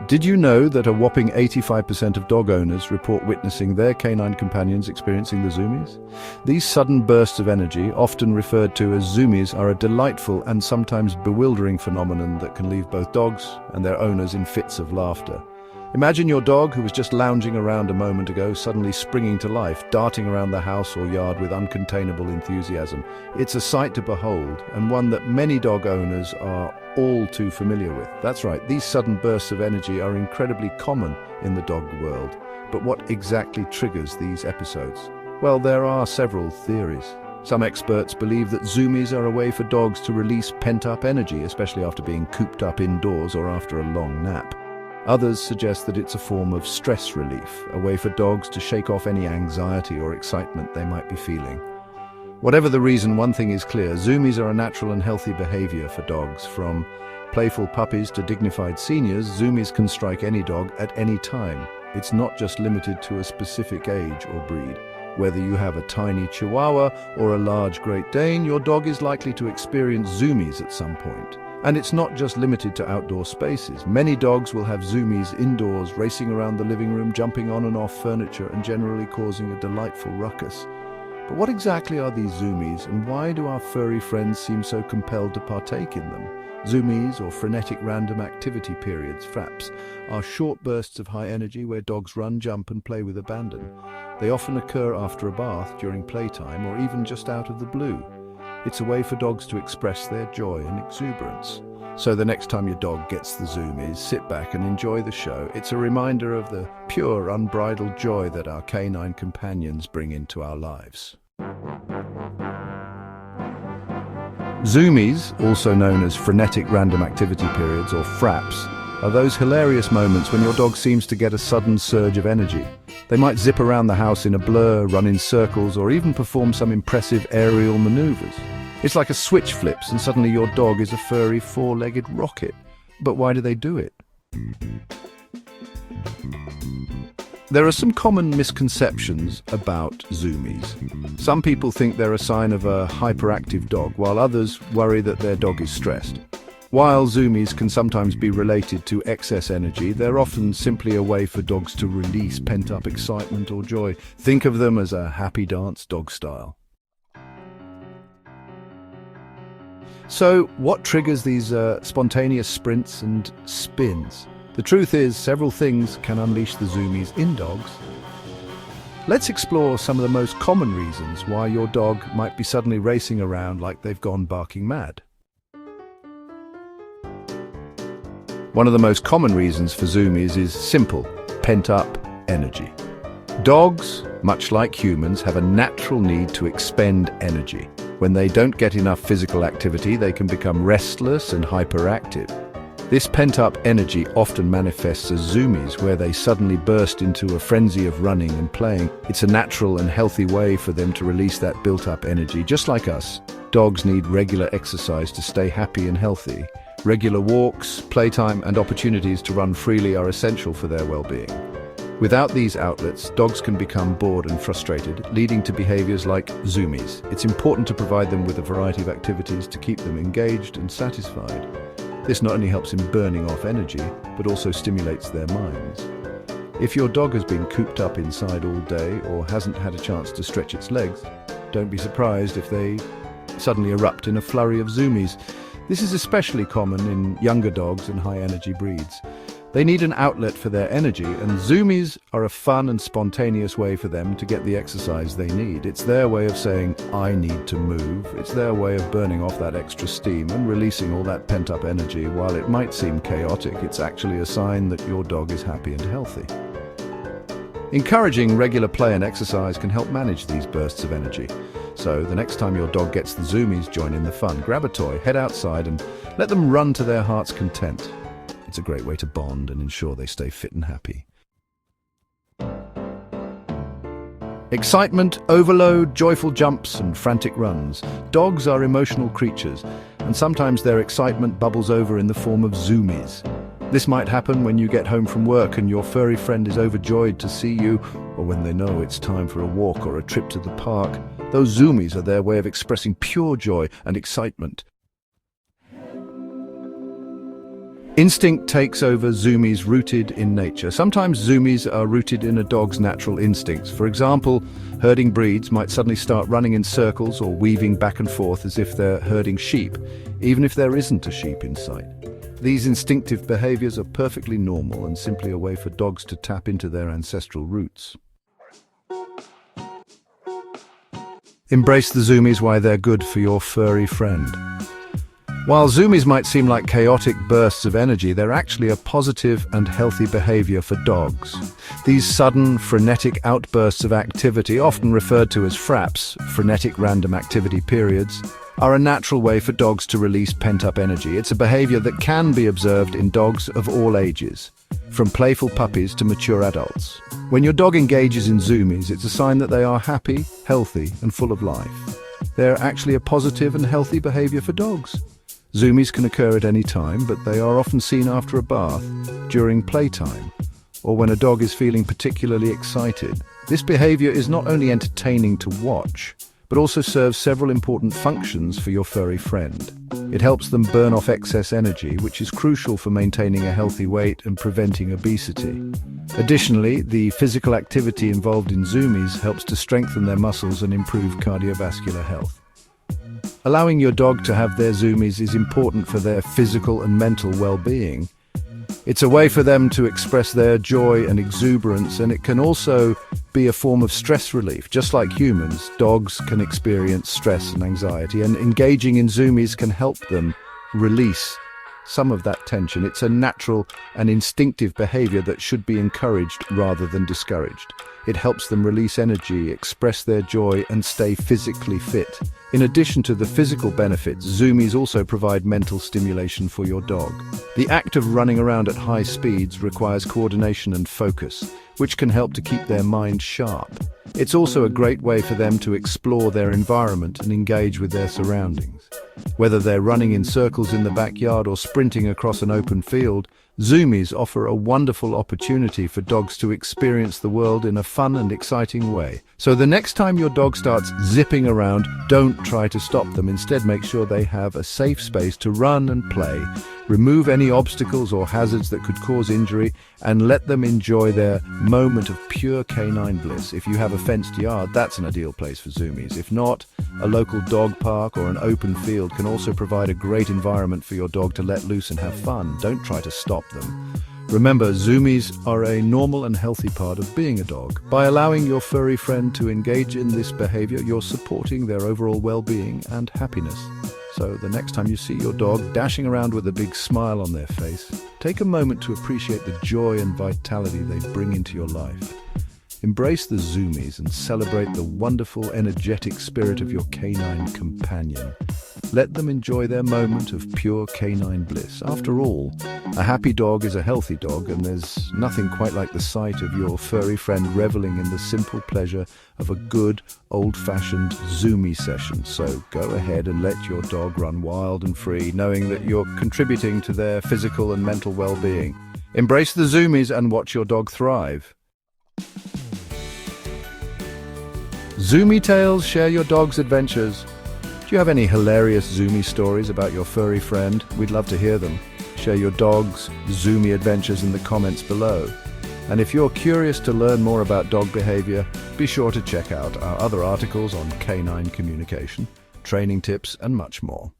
Did you know that a whopping 85% of dog owners report witnessing their canine companions experiencing the zoomies? These sudden bursts of energy, often referred to as zoomies, are a delightful and sometimes bewildering phenomenon that can leave both dogs and their owners in fits of laughter. Imagine your dog, who was just lounging around a moment ago, suddenly springing to life, darting around the house or yard with uncontainable enthusiasm. It's a sight to behold, and one that many dog owners are all too familiar with. That's right, these sudden bursts of energy are incredibly common in the dog world. But what exactly triggers these episodes? Well, there are several theories. Some experts believe that zoomies are a way for dogs to release pent-up energy, especially after being cooped up indoors or after a long nap. Others suggest that it's a form of stress relief, a way for dogs to shake off any anxiety or excitement they might be feeling. Whatever the reason, one thing is clear: zoomies are a natural and healthy behavior for dogs. From playful puppies to dignified seniors, zoomies can strike any dog at any time. It's not just limited to a specific age or breed. Whether you have a tiny Chihuahua or a large Great Dane, your dog is likely to experience zoomies at some point. And it's not just limited to outdoor spaces. Many dogs will have zoomies indoors, racing around the living room, jumping on and off furniture, and generally causing a delightful ruckus. But what exactly are these zoomies, and why do our furry friends seem so compelled to partake in them? Zoomies, or frenetic random activity periods, FRAPs, are short bursts of high energy where dogs run, jump and play with abandon. They often occur after a bath, during playtime, or even just out of the blue. It's a way for dogs to express their joy and exuberance. So the next time your dog gets the zoomies, sit back and enjoy the show. It's a reminder of the pure, unbridled joy that our canine companions bring into our lives. Zoomies, also known as frenetic random activity periods or FRAPs, are those hilarious moments when your dog seems to get a sudden surge of energy. They might zip around the house in a blur, run in circles, or even perform some impressive aerial maneuvers. It's like a switch flips and suddenly your dog is a furry four-legged rocket. But why do they do it? There are some common misconceptions about zoomies. Some people think they're a sign of a hyperactive dog, while others worry that their dog is stressed. While zoomies can sometimes be related to excess energy, they're often simply a way for dogs to release pent-up excitement or joy. Think of them as a happy dance, dog style. So, what triggers these spontaneous sprints and spins? The truth is, several things can unleash the zoomies in dogs. Let's explore some of the most common reasons why your dog might be suddenly racing around like they've gone barking mad. One of the most common reasons for zoomies is simple: pent-up energy. Dogs, much like humans, have a natural need to expend energy. When they don't get enough physical activity, they can become restless and hyperactive. This pent-up energy often manifests as zoomies, where they suddenly burst into a frenzy of running and playing. It's a natural and healthy way for them to release that built-up energy. Just like us, dogs need regular exercise to stay happy and healthy. Regular walks, playtime, and opportunities to run freely are essential for their well-being. Without these outlets, dogs can become bored and frustrated, leading to behaviors like zoomies. It's important to provide them with a variety of activities to keep them engaged and satisfied. This not only helps in burning off energy, but also stimulates their minds. If your dog has been cooped up inside all day or hasn't had a chance to stretch its legs, don't be surprised if they suddenly erupt in a flurry of zoomies. This is especially common in younger dogs and high-energy breeds. They need an outlet for their energy, and zoomies are a fun and spontaneous way for them to get the exercise they need. It's their way of saying, I need to move. It's their way of burning off that extra steam and releasing all that pent-up energy. While it might seem chaotic, it's actually a sign that your dog is happy and healthy. Encouraging regular play and exercise can help manage these bursts of energy. So the next time your dog gets the zoomies, join in the fun. Grab a toy, head outside, and let them run to their heart's content. It's a great way to bond and ensure they stay fit and happy. Excitement, overload, joyful jumps, and frantic runs. Dogs are emotional creatures, and sometimes their excitement bubbles over in the form of zoomies. This might happen when you get home from work and your furry friend is overjoyed to see you, or when they know it's time for a walk or a trip to the park. Those zoomies are their way of expressing pure joy and excitement. Instinct takes over zoomies rooted in nature. Sometimes zoomies are rooted in a dog's natural instincts. For example, herding breeds might suddenly start running in circles or weaving back and forth as if they're herding sheep, even if there isn't a sheep in sight. These instinctive behaviors are perfectly normal and simply a way for dogs to tap into their ancestral roots. Embrace the zoomies, why they're good for your furry friend. While zoomies might seem like chaotic bursts of energy, they're actually a positive and healthy behavior for dogs. These sudden, frenetic outbursts of activity, often referred to as fraps, frenetic random activity periods, are a natural way for dogs to release pent-up energy. It's a behavior that can be observed in dogs of all ages, from playful puppies to mature adults. When your dog engages in zoomies, it's a sign that they are happy, healthy, and full of life. They're actually a positive and healthy behavior for dogs. Zoomies can occur at any time, but they are often seen after a bath, during playtime, or when a dog is feeling particularly excited. This behavior is not only entertaining to watch, but also serves several important functions for your furry friend. It helps them burn off excess energy, which is crucial for maintaining a healthy weight and preventing obesity. Additionally, the physical activity involved in zoomies helps to strengthen their muscles and improve cardiovascular health. Allowing your dog to have their zoomies is important for their physical and mental well-being. It's a way for them to express their joy and exuberance, and it can also be a form of stress relief. Just like humans, dogs can experience stress and anxiety, and engaging in zoomies can help them release some of that tension. It's a natural and instinctive behavior that should be encouraged rather than discouraged. It helps them release energy, express their joy, and stay physically fit. In addition to the physical benefits, zoomies also provide mental stimulation for your dog. The act of running around at high speeds requires coordination and focus, which can help to keep their mind sharp. It's also a great way for them to explore their environment and engage with their surroundings. Whether they're running in circles in the backyard or sprinting across an open field, zoomies offer a wonderful opportunity for dogs to experience the world in a fun and exciting way. So the next time your dog starts zipping around, don't try to stop them. Instead, make sure they have a safe space to run and play. Remove any obstacles or hazards that could cause injury, and let them enjoy their moment of pure canine bliss. If you have a fenced yard, that's an ideal place for zoomies. If not, a local dog park or an open field can also provide a great environment for your dog to let loose and have fun. Don't try to stop them. Remember, zoomies are a normal and healthy part of being a dog. By allowing your furry friend to engage in this behavior, you're supporting their overall well-being and happiness. So the next time you see your dog dashing around with a big smile on their face, take a moment to appreciate the joy and vitality they bring into your life. Embrace the zoomies and celebrate the wonderful, energetic spirit of your canine companion. Let them enjoy their moment of pure canine bliss. After all, a happy dog is a healthy dog, and there's nothing quite like the sight of your furry friend reveling in the simple pleasure of a good, old-fashioned zoomie session. So go ahead and let your dog run wild and free, knowing that you're contributing to their physical and mental well-being. Embrace the zoomies and watch your dog thrive. Zoomie Tales, share your dog's adventures. Do you have any hilarious zoomie stories about your furry friend? We'd love to hear them. Share your dog's zoomie adventures in the comments below. And if you're curious to learn more about dog behavior, be sure to check out our other articles on canine communication, training tips, and much more.